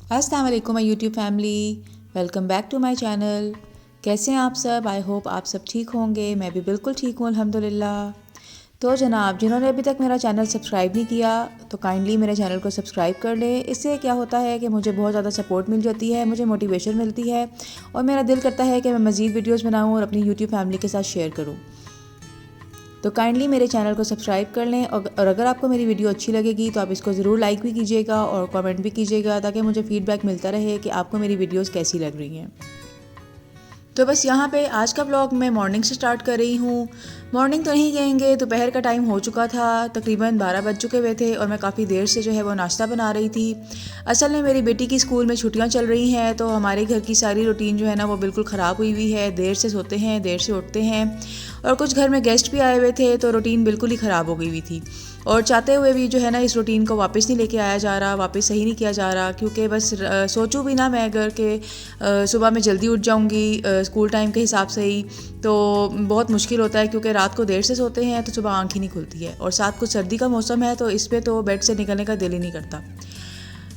अस्सलाम वालेकुम my YouTube family, welcome back to my channel. कैसे हैं आप सब? आई होप आप सब ठीक होंगे। मैं भी बिल्कुल ठीक हूँ अल्हम्दुलिल्लाह। तो जनाब, जिन्होंने अभी तक मेरा चैनल सब्सक्राइब नहीं किया तो काइंडली मेरे चैनल को सब्सक्राइब कर लें। इससे क्या होता है कि मुझे बहुत ज़्यादा सपोर्ट मिल जाती है, मुझे मोटिवेशन मिलती है और मेरा दिल करता है कि मैं मज़ीद वीडियोज़ बनाऊँ और अपनी यूट्यूब फैमिली के साथ शेयर करूँ। तो काइंडली मेरे चैनल को सब्सक्राइब कर लें और अगर आपको मेरी वीडियो अच्छी लगेगी तो आप इसको ज़रूर लाइक भी कीजिएगा और कमेंट भी कीजिएगा ताकि मुझे फ़ीडबैक मिलता रहे कि आपको मेरी वीडियोस कैसी लग रही हैं। तो बस यहाँ पे आज का व्लॉग मैं मॉर्निंग से स्टार्ट कर रही हूँ। मॉर्निंग तो नहीं कहेंगे, दोपहर का टाइम हो चुका था, तकरीबन 12 बज चुके हुए थे और मैं काफ़ी देर से जो है वो नाश्ता बना रही थी। असल में मेरी बेटी की स्कूल में छुट्टियाँ चल रही हैं तो हमारे घर की सारी रूटीन जो है ना वो बिल्कुल ख़राब हुई हुई है। देर से सोते हैं, देर से उठते हैं और कुछ घर में गेस्ट भी आए हुए थे तो रूटीन बिल्कुल ही ख़राब हो गई हुई थी। और चाहते हुए भी जो है ना इस रूटीन को वापस नहीं लेके आया जा रहा, वापस सही नहीं किया जा रहा, क्योंकि बस सोचूं भी ना मैं अगर कि सुबह में जल्दी उठ जाऊंगी स्कूल टाइम के हिसाब से ही तो बहुत मुश्किल होता है, क्योंकि रात को देर से सोते हैं तो सुबह आँख ही नहीं खुलती है और साथ कुछ सर्दी का मौसम है तो इस पर तो बेड से निकलने का दिल ही नहीं करता।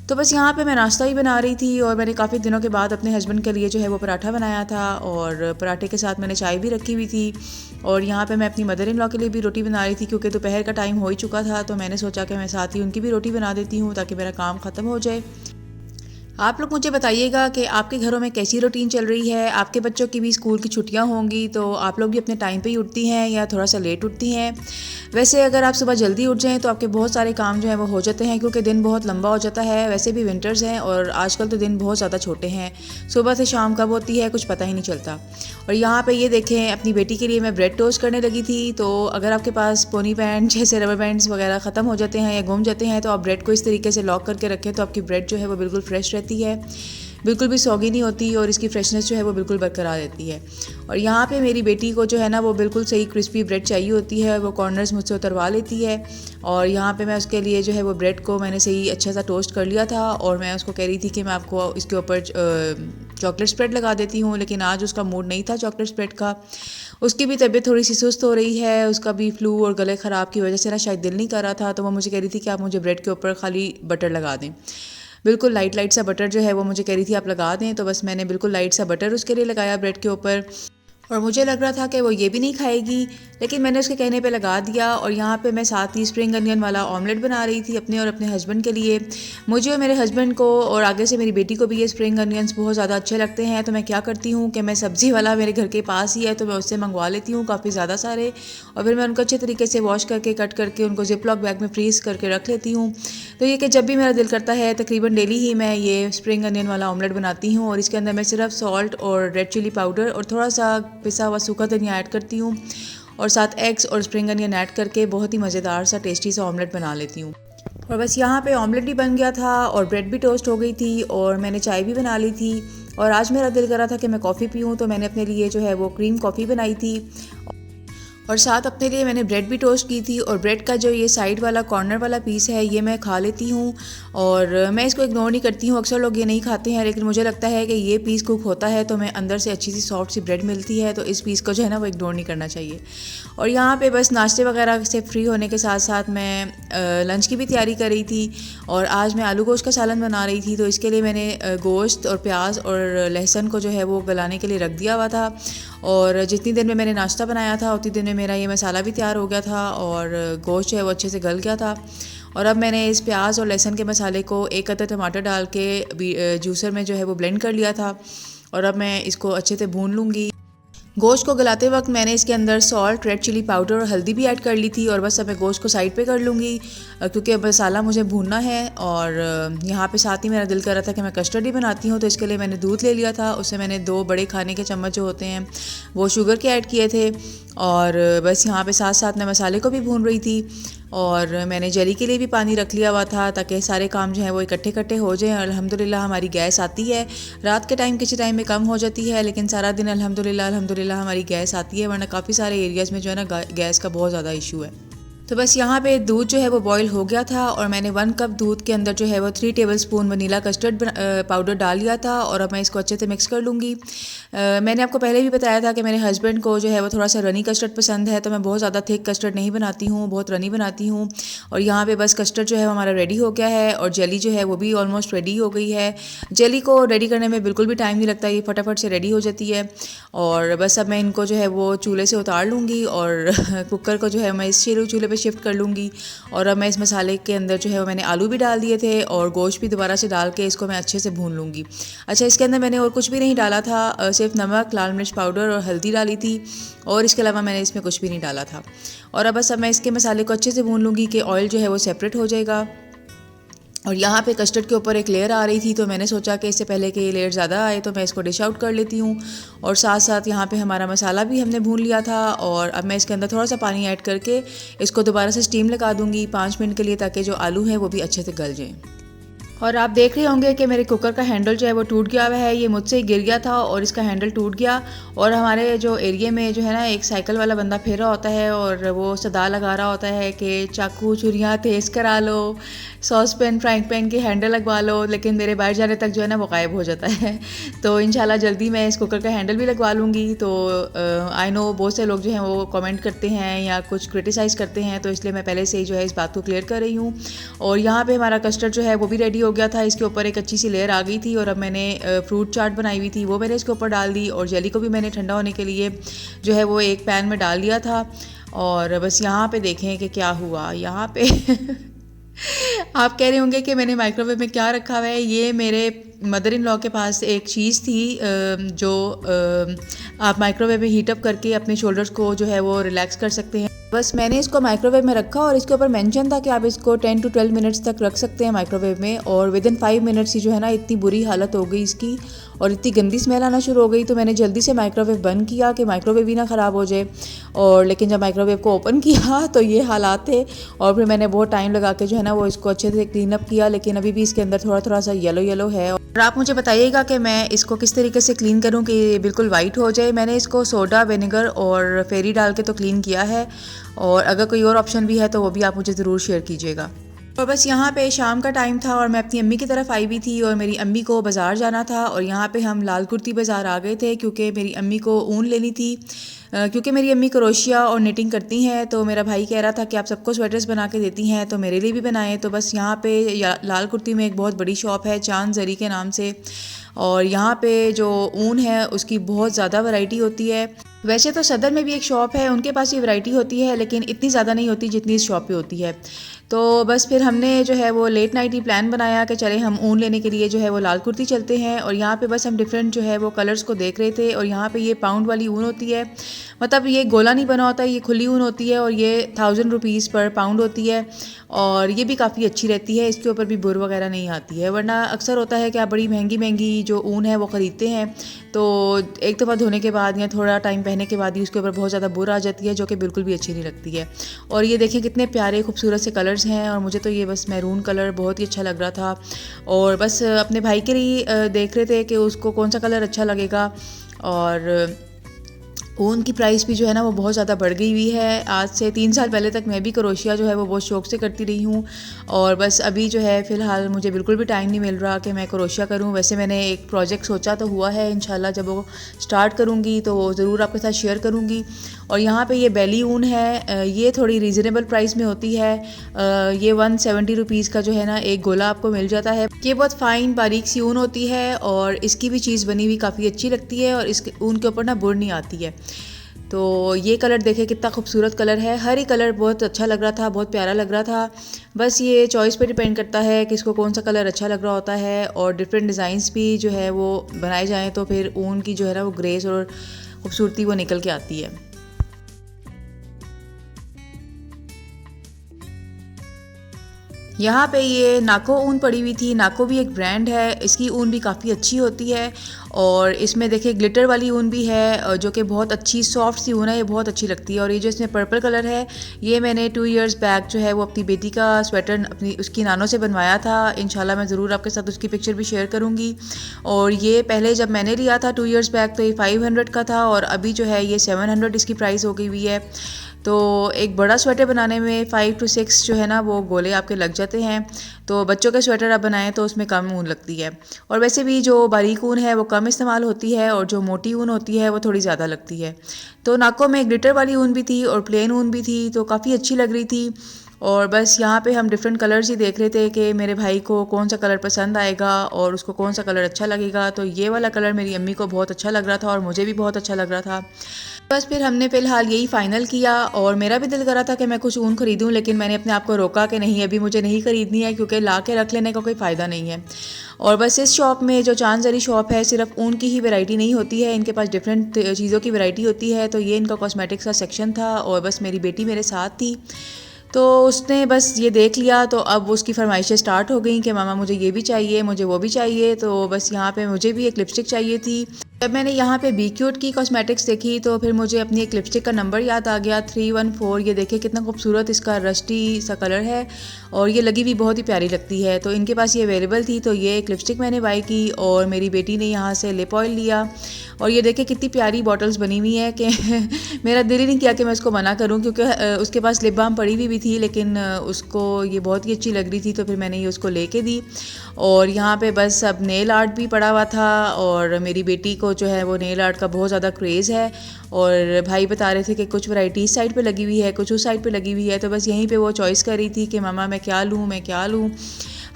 तो बस यहाँ पे मैं नाश्ता ही बना रही थी और मैंने काफ़ी दिनों के बाद अपने हस्बैंड के लिए जो है वो पराठा बनाया था और पराठे के साथ मैंने चाय भी रखी हुई थी। और यहाँ पे मैं अपनी मदर इन लॉ के लिए भी रोटी बना रही थी, क्योंकि दोपहर का टाइम हो ही चुका था तो मैंने सोचा कि मैं साथ ही उनकी भी रोटी बना देती हूँ ताकि मेरा काम ख़त्म हो जाए। आप लोग मुझे बताइएगा कि आपके घरों में कैसी रूटीन चल रही है। आपके बच्चों की भी स्कूल की छुट्टियां होंगी तो आप लोग भी अपने टाइम पे ही उठती हैं या थोड़ा सा लेट उठती हैं। वैसे अगर आप सुबह जल्दी उठ जाएं तो आपके बहुत सारे काम जो हैं वो हो जाते हैं, क्योंकि दिन बहुत लंबा हो जाता है। वैसे भी विंटर्स हैं और आजकल तो दिन बहुत ज़्यादा छोटे हैं, सुबह से शाम कब होती है कुछ पता ही नहीं चलता। और यहाँ पे ये देखें, अपनी बेटी के लिए मैं ब्रेड टोस्ट करने लगी थी। तो अगर आपके पास पोनी पैंट जैसे रबर बैंड्स वगैरह ख़त्म हो जाते हैं या गुम जाते हैं तो आप ब्रेड को इस तरीके से लॉक करके रखें तो आपकी ब्रेड जो है वो बिल्कुल फ्रेश रहती है, बिल्कुल भी सौगी नहीं होती और इसकी फ्रेशनेस जो है वो बिल्कुल बरकरार रहती है। और यहाँ पे मेरी बेटी को जो है ना वो बिल्कुल सही क्रिस्पी ब्रेड चाहिए होती है, वो कॉर्नर्स मुझसे उतरवा लेती है। और यहाँ पे मैं उसके लिए जो है वो ब्रेड को मैंने सही अच्छा सा टोस्ट कर लिया था और मैं उसको कह रही थी कि मैं आपको इसके ऊपर चॉकलेट स्प्रेड लगा देती हूँ, लेकिन आज उसका मूड नहीं था चॉकलेट स्प्रेड का। उसकी भी तबीयत थोड़ी सी सुस्त हो रही है, उसका भी फ्लू और गले ख़राब की वजह से ना शायद दिल नहीं कर रहा था, तो वो मुझे कह रही थी कि आप मुझे ब्रेड के ऊपर खाली बटर लगा दें। बिल्कुल लाइट लाइट सा बटर जो है वो मुझे कह रही थी आप लगा दें, तो बस मैंने बिल्कुल लाइट सा बटर उसके लिए लगाया ब्रेड के ऊपर। और मुझे लग रहा था कि वो ये भी नहीं खाएगी, लेकिन मैंने उसके कहने पे लगा दिया। और यहाँ पे मैं साथ ही स्प्रिंग अनियन वाला ऑमलेट बना रही थी अपने और अपने हस्बैंड के लिए। मुझे और मेरे हस्बैंड को और आगे से मेरी बेटी को भी ये स्प्रिंग अनियंस बहुत ज़्यादा अच्छे लगते हैं। तो मैं क्या करती हूँ कि मैं सब्ज़ी वाला मेरे घर के पास ही है तो मैं उससे मंगवा लेती हूँ काफ़ी ज़्यादा सारे, और फिर मैं उनको अच्छे तरीके से वॉश करके कट करके उनको जिप लॉक बैग में फ्रीज़ करके रख लेती हूँ। तो ये कि जब भी मेरा दिल करता है तकरीबन डेली ही मैं ये स्प्रिंग अनियन वाला ऑमलेट बनाती हूँ और इसके अंदर मैं सिर्फ सॉल्ट और रेड चिली पाउडर और थोड़ा सा पिसा हुआ सूखा धनिया ऐड करती हूँ और साथ एग्स और स्प्रिंग अनियन ऐड करके बहुत ही मज़ेदार सा टेस्टी सा ऑमलेट बना लेती हूँ। और बस यहाँ पे ऑमलेट भी बन गया था और ब्रेड भी टोस्ट हो गई थी और मैंने चाय भी बना ली थी। और आज मेरा दिल कर रहा था कि मैं कॉफ़ी पीऊँ, तो मैंने अपने लिए जो है वो क्रीम कॉफ़ी बनाई थी और साथ अपने लिए मैंने ब्रेड भी टोस्ट की थी। और ब्रेड का जो ये साइड वाला कॉर्नर वाला पीस है ये मैं खा लेती हूँ और मैं इसको इग्नोर नहीं करती हूँ। अक्सर लोग ये नहीं खाते हैं, लेकिन मुझे लगता है कि ये पीस कुक होता है तो मैं अंदर से अच्छी सी सॉफ्ट सी ब्रेड मिलती है, तो इस पीस को जो है ना वो इग्नोर नहीं करना चाहिए। और यहाँ पे बस नाश्ते वगैरह से फ्री होने के साथ साथ मैं लंच की भी तैयारी कर रही थी। और आज मैं आलू गोश्त का सालन बना रही थी, तो इसके लिए मैंने गोश्त और प्याज और लहसुन को जो है वो गलाने के लिए रख दिया हुआ था। और जितनी देर में मैंने नाश्ता बनाया था उतनी देर में मेरा ये मसाला भी तैयार हो गया था और गोश्त जो है वो अच्छे से गल गया था। और अब मैंने इस प्याज और लहसुन के मसाले को एक अदद टमाटर डाल के जूसर में जो है वो ब्लेंड कर लिया था और अब मैं इसको अच्छे से भून लूँगी। गोश्त को गलाते वक्त मैंने इसके अंदर सॉल्ट, रेड चिली पाउडर और हल्दी भी ऐड कर ली थी और बस अब मैं गोश्त को साइड पे कर लूँगी क्योंकि अब मसाला मुझे भूनना है। और यहाँ पे साथ ही मेरा दिल कर रहा था कि मैं कस्टर्ड ही बनाती हूँ, तो इसके लिए मैंने दूध ले लिया था, उससे मैंने 2 बड़े खाने के चम्मच जो होते हैं वो शुगर के ऐड किए थे। और बस यहाँ पे साथ साथ मैं मसाले को भी भून रही थी और मैंने जली के लिए भी पानी रख लिया हुआ था ताकि सारे काम जो हैं वो इकट्ठे इकट्ठे हो जाएं। अल्हम्दुलिल्लाह हमारी गैस आती है, रात के टाइम किसी टाइम में कम हो जाती है, लेकिन सारा दिन अल्हम्दुलिल्लाह हमारी गैस आती है, वरना काफ़ी सारे एरियाज़ में जो है ना गैस का बहुत ज़्यादा इशू है। तो बस यहाँ पे दूध जो है वो बॉईल हो गया था और मैंने 1 कप दूध के अंदर जो है वो 3 टेबलस्पून वनीला कस्टर्ड पाउडर डाल लिया था और अब मैं इसको अच्छे से मिक्स कर लूँगी। मैंने आपको पहले भी बताया था कि मेरे हस्बैंड को जो है वो थोड़ा सा रनी कस्टर्ड पसंद है, तो मैं बहुत ज़्यादा थिक कस्टर्ड नहीं बनाती हूँ, बहुत रनी बनाती हूँ। और यहाँ पे बस कस्टर्ड जो है हमारा रेडी हो गया है और जेली जो है वो भी ऑलमोस्ट रेडी हो गई है। जेली को रेडी करने में बिल्कुल भी टाइम नहीं लगता, ये फटाफट से रेडी हो जाती है। और बस अब मैं इनको जो है वो चूल्हे से उतार लूँगी और कुकर को जो है मैं इस चूल्हे पे शिफ्ट कर लूँगी। और अब मैं इस मसाले के अंदर जो है वो मैंने आलू भी डाल दिए थे और गोश्त भी दोबारा से डाल के इसको मैं अच्छे से भून लूँगी। अच्छा, इसके अंदर मैंने और कुछ भी नहीं डाला था, सिर्फ नमक, लाल मिर्च पाउडर और हल्दी डाली थी और इसके अलावा मैंने इसमें कुछ भी नहीं डाला था। और अब मैं इसके मसाले को अच्छे से भून लूँगी कि ऑयल जो है वो सेपरेट हो जाएगा। और यहाँ पे कस्टर्ड के ऊपर एक लेयर आ रही थी, तो मैंने सोचा कि इससे पहले कि ये लेयर ज़्यादा आए तो मैं इसको डिश आउट कर लेती हूँ। और साथ साथ यहाँ पे हमारा मसाला भी हमने भून लिया था और अब मैं इसके अंदर थोड़ा सा पानी ऐड करके इसको दोबारा से स्टीम लगा दूँगी 5 मिनट के लिए, ताकि जो आलू हैं वो भी अच्छे से गल जाएँ। और आप देख रहे होंगे कि मेरे कुकर का हैंडल जो है वो टूट गया हुआ है, ये मुझसे ही गिर गया था और इसका हैंडल टूट गया। और हमारे जो एरिया में जो है ना एक साइकिल वाला बंदा फिर रहा होता है और वो सदा लगा रहा होता है कि चाकू छुरियाँ तेज़ करा लो, सॉस पैन फ्राइंग पैन के हैंडल लगवा लो, लेकिन मेरे बाहर जाने तक जो है ना वो गायब हो जाता है। तो इंशाल्लाह जल्दी मैं इस कुकर का हैंडल भी लगवा लूँगी। तो आई नो बहुत से लोग जो हैं वो कमेंट करते हैं या कुछ क्रिटिसाइज़ करते हैं, तो इसलिए मैं पहले से ही जो है इस बात को क्लियर कर रही हूँ। और यहाँ पे हमारा कस्टर्ड जो है वो भी रेडी हो गया था, इसके ऊपर एक अच्छी सी लेयर आ गई थी और अब मैंने फ्रूट चाट बनाई हुई थी वो मैंने इसके ऊपर डाल दी और जेली को भी मैंने ठंडा होने के लिए जो है वो एक पैन में डाल दिया था। और बस यहाँ पे देखें कि क्या हुआ यहाँ पे आप कह रहे होंगे कि मैंने माइक्रोवेव में क्या रखा हुआ है। ये मेरे मदर इन लॉ के पास एक चीज़ थी जो आप माइक्रोवेव में हीट अप करके अपने शोल्डर्स को जो है वो रिलैक्स कर सकते हैं। बस मैंने इसको माइक्रोवेव में रखा और इसके ऊपर मेंशन था कि आप इसको 10 to 12 मिनट्स तक रख सकते हैं माइक्रोवेव में। और विदिन 5 मिनट्स ही जो है ना इतनी बुरी हालत हो गई इसकी और इतनी गंदी स्मेल आना शुरू हो गई, तो मैंने जल्दी से माइक्रोवेव बंद किया कि माइक्रोवेव भी ना ख़राब हो जाए। और लेकिन जब माइक्रोवेव को ओपन किया तो ये हालात थे और फिर मैंने बहुत टाइम लगा के जो है ना वो इसको अच्छे से क्लीन अप किया, लेकिन अभी भी इसके अंदर थोड़ा थोड़ा सा येलो येलो है। और आप मुझे बताइएगा कि मैं इसको किस तरीके से क्लीन करूं कि ये बिल्कुल वाइट हो जाए। मैंने इसको सोडा, विनेगर और फेरी डाल के तो क्लीन किया है और अगर कोई और ऑप्शन भी है तो वो भी आप मुझे ज़रूर शेयर कीजिएगा। और बस यहाँ पे शाम का टाइम था और मैं अपनी अम्मी की तरफ आई हुई थी और मेरी अम्मी को बाज़ार जाना था और यहाँ पे हम लाल कुर्ती बाज़ार आ गए थे क्योंकि मेरी अम्मी को ऊन लेनी थी। क्योंकि मेरी अम्मी क्रोशिया और निटिंग करती हैं, तो मेरा भाई कह रहा था कि आप सबको स्वेटर्स बना के देती हैं तो मेरे लिए भी बनाएं। तो बस यहाँ पे लाल कुर्ती में एक बहुत बड़ी शॉप है चांद जरी के नाम से और यहाँ पे जो ऊन है उसकी बहुत ज़्यादा वैरायटी होती है। वैसे तो सदर में भी एक शॉप है, उनके पास ये वैरायटी होती है लेकिन इतनी ज़्यादा नहीं होती जितनी इस शॉप पे होती है। तो बस फिर हमने जो है वो लेट नाइट ही प्लान बनाया कि चले हम ऊन लेने के लिए जो है वो लाल कुर्ती चलते हैं। और यहाँ पे बस हम डिफरेंट जो है वो कलर्स को देख रहे थे और यहाँ पे ये पाउंड वाली ऊन होती है, मतलब ये गोला नहीं बना होता, ये खुली ऊन होती है और ये 1000 रुपीज़ पर पाउंड होती है और ये भी काफ़ी अच्छी रहती है, इसके ऊपर भी बुर वगैरह नहीं आती है। वरना अक्सर होता है कि आप बड़ी महंगी महंगी जो ऊन है वो ख़रीदते हैं तो एक दफ़ा धोने के बाद या थोड़ा टाइम पहनने के बाद ही उसके ऊपर बहुत ज़्यादा बुर आ जाती है, जो कि बिल्कुल भी अच्छी नहीं लगती है। और ये देखें कितने प्यारे खूबसूरत से कलर्स हैं और मुझे तो ये बस मैरून कलर बहुत ही अच्छा लग रहा था और बस अपने भाई के लिए देख रहे थे कि उसको कौन सा कलर अच्छा लगेगा। और ऊन की प्राइस भी जो है ना वो बहुत ज़्यादा बढ़ गई हुई है। आज से 3 साल पहले तक मैं भी क्रोशिया जो है वो बहुत शौक़ से करती रही हूँ और बस अभी जो है फ़िलहाल मुझे बिल्कुल भी टाइम नहीं मिल रहा कि मैं क्रोशिया करूँ। वैसे मैंने एक प्रोजेक्ट सोचा तो हुआ है, इंशाल्लाह जब वो स्टार्ट करूँगी तो ज़रूर आपके साथ शेयर करूँगी। और यहाँ पे ये बेली ऊन है, ये थोड़ी रीज़नेबल प्राइस में होती है। ये 170 रुपीज़ का जो है ना एक गोला आपको मिल जाता है। ये बहुत फ़ाइन बारीक सी ऊन होती है और इसकी भी चीज़ बनी हुई काफ़ी अच्छी लगती है और इस ऊन के ऊपर ना बुर नहीं आती है। तो ये कलर देखें कितना खूबसूरत कलर है, हर ही कलर बहुत अच्छा लग रहा था, बहुत प्यारा लग रहा था। बस ये चॉइस पे डिपेंड करता है कि इसको कौन सा कलर अच्छा लग रहा होता है और डिफरेंट डिज़ाइंस भी जो है वो बनाए जाएँ तो फिर ऊन की जो है ना वो ग्रेस और खूबसूरती वो निकल के आती है। यहाँ पे ये नाको ऊन पड़ी हुई थी। नाको भी एक ब्रांड है, इसकी ऊन भी काफ़ी अच्छी होती है और इसमें देखिए ग्लिटर वाली ऊन भी है जो कि बहुत अच्छी सॉफ्ट सी ऊन है, ये बहुत अच्छी लगती है। और ये जो इसमें पर्पल कलर है ये मैंने 2 इयर्स बैक जो है वो अपनी बेटी का स्वेटर अपनी उसकी नानों से बनवाया था। इंशाल्लाह मैं ज़रूर आपके साथ उसकी पिक्चर भी शेयर करूँगी। और ये पहले जब मैंने लिया था 2 इयर्स बैक तो ये 500 का था और अभी जो है ये 700 इसकी प्राइस हो गई हुई है। तो एक बड़ा स्वेटर बनाने में 5 to 6 जो है ना वो गोले आपके लग जाते हैं। तो बच्चों के स्वेटर आप बनाएं तो उसमें कम ऊन लगती है, और वैसे भी जो बारीक ऊन है वो कम इस्तेमाल होती है और जो मोटी ऊन होती है वो थोड़ी ज़्यादा लगती है। तो नाकों में ग्लिटर वाली ऊन भी थी और प्लेन ऊन भी थी, तो काफ़ी अच्छी लग रही थी। और बस यहाँ पे हम डिफरेंट कलर्स ही देख रहे थे कि मेरे भाई को कौन सा कलर पसंद आएगा और उसको कौन सा कलर अच्छा लगेगा। तो ये वाला कलर मेरी अम्मी को बहुत अच्छा लग रहा था और मुझे भी बहुत अच्छा लग रहा था। बस फिर हमने फ़िलहाल यही फ़ाइनल किया, और मेरा भी दिल कर रहा था कि मैं कुछ ऊन ख़रीदूं, लेकिन मैंने अपने आप को रोका कि नहीं, अभी मुझे नहीं ख़रीदनी है, क्योंकि ला के रख लेने का कोई फ़ायदा नहीं है। और बस इस शॉप में जो चांद जरी शॉप है, सिर्फ ऊन की ही वैरायटी नहीं होती है, इनके पास डिफरेंट चीज़ों की वैरायटी होती है। तो ये इनका कॉस्मेटिक्स का सेक्शन था और बस मेरी बेटी मेरे साथ थी, तो उसने बस ये देख लिया। तो अब उसकी फरमाइशें स्टार्ट हो गई कि मामा मुझे ये भी चाहिए, मुझे वो भी चाहिए। तो बस यहाँ पे मुझे भी एक लिपस्टिक चाहिए थी। जब मैंने यहाँ पे बी क्यूट की कॉस्मेटिक्स देखी तो फिर मुझे अपनी एक लिपस्टिक का नंबर याद आ गया, 314। ये देखिए कितना खूबसूरत इसका रस्टी सा कलर है और ये लगी भी बहुत ही प्यारी लगती है। तो इनके पास ये अवेलेबल थी, तो ये एक लिपस्टिक मैंने बाई की और मेरी बेटी ने यहाँ से लिप ऑयल लिया। और ये देखिए कितनी प्यारी बॉटल्स बनी हुई है कि मेरा दिल ही नहीं किया कि मैं उसको मना करूँ, क्योंकि उसके पास लिप बाम पड़ी हुई भी थी, लेकिन उसको ये बहुत ही अच्छी लग रही थी, तो फिर मैंने ये उसको लेके दी। और यहाँ पे बस अब नेल आर्ट भी पड़ा हुआ था, और मेरी बेटी को जो है वो नेल आर्ट का बहुत ज़्यादा क्रेज़ है। और भाई बता रहे थे कि कुछ वैरायटी इस साइड पे लगी हुई है, कुछ उस साइड पे लगी हुई है, तो बस यहीं पे वो चॉइस कर रही थी कि मामा मैं क्या लूँ, मैं क्या लूँ।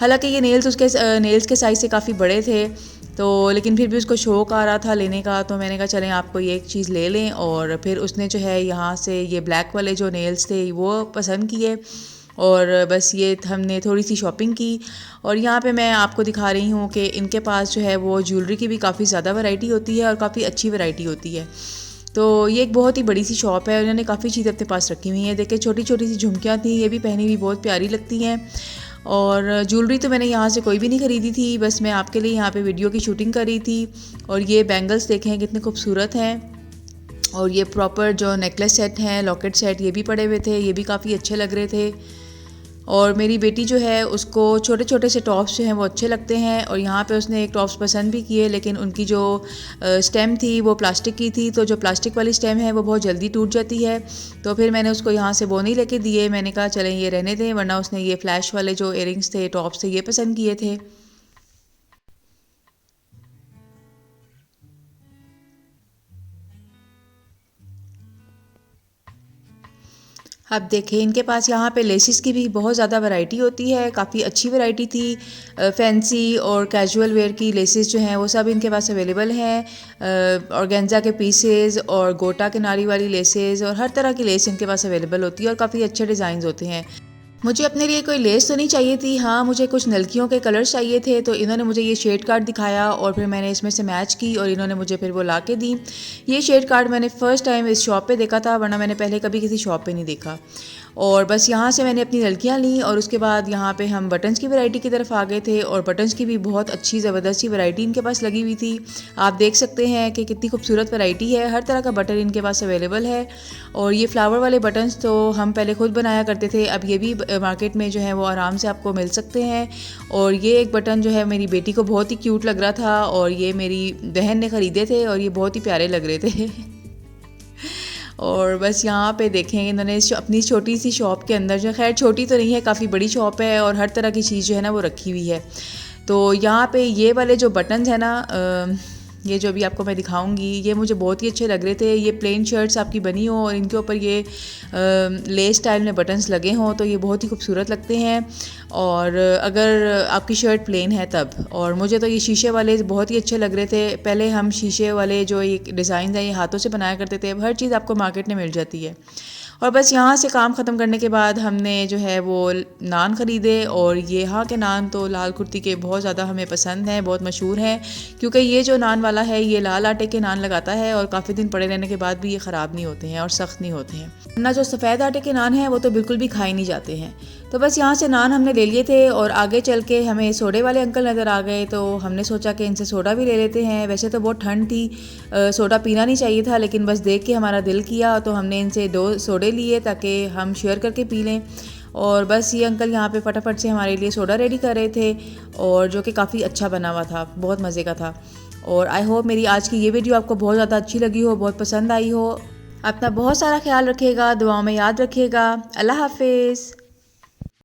हालांकि ये नेल्स के साइज़ से काफ़ी बड़े थे, तो लेकिन फिर भी उसको शौक़ आ रहा था लेने का, तो मैंने कहा चलें आपको ये एक चीज़ ले लें। और फिर उसने जो है यहाँ से ये ब्लैक वाले जो नेल्स थे वो पसंद किए, और बस ये हमने थोड़ी सी शॉपिंग की। और यहाँ पे मैं आपको दिखा रही हूँ कि इनके पास जो है वो ज्वेलरी की भी काफ़ी ज़्यादा वैरायटी होती है और काफ़ी अच्छी वैरायटी होती है। तो ये एक बहुत ही बड़ी सी शॉप है, उन्होंने काफ़ी चीज़ें अपने पास रखी हुई हैं। देखिए छोटी छोटी सी झुमकियाँ थी, ये भी पहनी हुई बहुत प्यारी लगती हैं। और ज्वेलरी तो मैंने यहाँ से कोई भी नहीं ख़रीदी थी, बस मैं आपके लिए यहाँ पे वीडियो की शूटिंग कर रही थी। और ये बैंगल्स देखें कितने खूबसूरत हैं, और ये प्रॉपर जो नेकलेस सेट हैं, लॉकेट सेट, ये भी पड़े हुए थे, ये भी काफ़ी अच्छे लग रहे थे। और मेरी बेटी जो है उसको छोटे छोटे से टॉप्स जो हैं वो अच्छे लगते हैं, और यहाँ पे उसने एक टॉप्स पसंद भी किए, लेकिन उनकी जो स्टेम थी वो प्लास्टिक की थी, तो जो प्लास्टिक वाली स्टेम है वो बहुत जल्दी टूट जाती है। तो फिर मैंने उसको यहाँ से वो नहीं लेके दिए, मैंने कहा चलें ये रहने दें, वरना उसने ये फ्लैश वाले जो इयररिंग्स थे, टॉप्स थे, ये पसंद किए थे। अब देखें इनके पास यहाँ पे लेसिस की भी बहुत ज़्यादा वैरायटी होती है, काफ़ी अच्छी वैरायटी थी। फैंसी और कैजुअल वेयर की लेसिस जो हैं वो सब इनके पास अवेलेबल हैं। ऑर्गेन्जा के पीसेस और गोटा किनारी वाली लेसेस और हर तरह की लेस इनके पास अवेलेबल होती है, और काफ़ी अच्छे डिज़ाइन होते हैं। मुझे अपने लिए कोई लेस तो नहीं चाहिए थी, हाँ मुझे कुछ नलकियों के कलर्स चाहिए थे, तो इन्होंने मुझे ये शेड कार्ड दिखाया और फिर मैंने इसमें से मैच की और इन्होंने मुझे फिर वो ला के दी। ये शेड कार्ड मैंने फ़र्स्ट टाइम इस शॉप पे देखा था, वरना मैंने पहले कभी किसी शॉप पे नहीं देखा। और बस यहाँ से मैंने अपनी नलकियाँ ली, और उसके बाद यहाँ पे हम बटन्स की वैरायटी की तरफ आ गए थे, और बटन्स की भी बहुत अच्छी ज़बरदस्त सी वैरायटी इनके पास लगी हुई थी। आप देख सकते हैं कि कितनी खूबसूरत वैरायटी है, हर तरह का बटन इनके पास अवेलेबल है। और ये फ्लावर वाले बटन्स तो हम पहले खुद बनाया करते थे, अब ये भी मार्केट में जो है वो आराम से आपको मिल सकते हैं। और ये एक बटन जो है मेरी बेटी को बहुत ही क्यूट लग रहा था, और ये मेरी बहन ने ख़रीदे थे और ये बहुत ही प्यारे लग रहे थे। और बस यहाँ पे देखें इन्होंने अपनी छोटी सी शॉप के अंदर, जो खैर छोटी तो नहीं है, काफ़ी बड़ी शॉप है और हर तरह की चीज़ जो है ना वो रखी हुई है। तो यहाँ पे ये वाले जो बटन्स हैं ना, ये जो अभी आपको मैं दिखाऊंगी, ये मुझे बहुत ही अच्छे लग रहे थे। ये प्लेन शर्ट्स आपकी बनी हो और इनके ऊपर ये लेस स्टाइल में बटन्स लगे हों तो ये बहुत ही खूबसूरत लगते हैं। और अगर आपकी शर्ट प्लेन है तब, और मुझे तो ये शीशे वाले बहुत ही अच्छे लग रहे थे। पहले हम शीशे वाले जो ये डिज़ाइन है ये हाथों से बनाया करते थे, अब हर चीज़ आपको मार्केट में मिल जाती है। और बस यहाँ से काम ख़त्म करने के बाद हमने जो है वो नान ख़रीदे, और ये यहाँ के नान तो लाल कुर्ती के बहुत ज़्यादा हमें पसंद हैं, बहुत मशहूर हैं, क्योंकि ये जो नान वाला है ये लाल आटे के नान लगाता है और काफ़ी दिन पड़े रहने के बाद भी ये ख़राब नहीं होते हैं और सख्त नहीं होते हैं। वरना जो सफ़ेद आटे के नान हैं वो तो बिल्कुल भी खाए नहीं जाते हैं। तो बस यहाँ से नान हमने ले लिए थे, और आगे चल के हमें सोडे वाले अंकल नज़र आ गए, तो हमने सोचा कि इनसे सोडा भी ले लेते हैं। वैसे तो बहुत ठंड थी, सोडा पीना नहीं चाहिए था, लेकिन बस देख के हमारा दिल किया तो हमने इनसे 2 सोडे लिए ताकि हम शेयर करके पी लें। और बस ये अंकल यहाँ पे फटाफट से हमारे लिए सोडा रेडी कर रहे थे, और जो कि काफ़ी अच्छा बना हुआ था, बहुत मज़े का था। और आई होप मेरी आज की ये वीडियो आपको बहुत ज़्यादा अच्छी लगी हो, बहुत पसंद आई हो। अपना बहुत सारा ख्याल रखिएगा, दुआओं में याद रखिएगा। अल्लाह हाफिज़।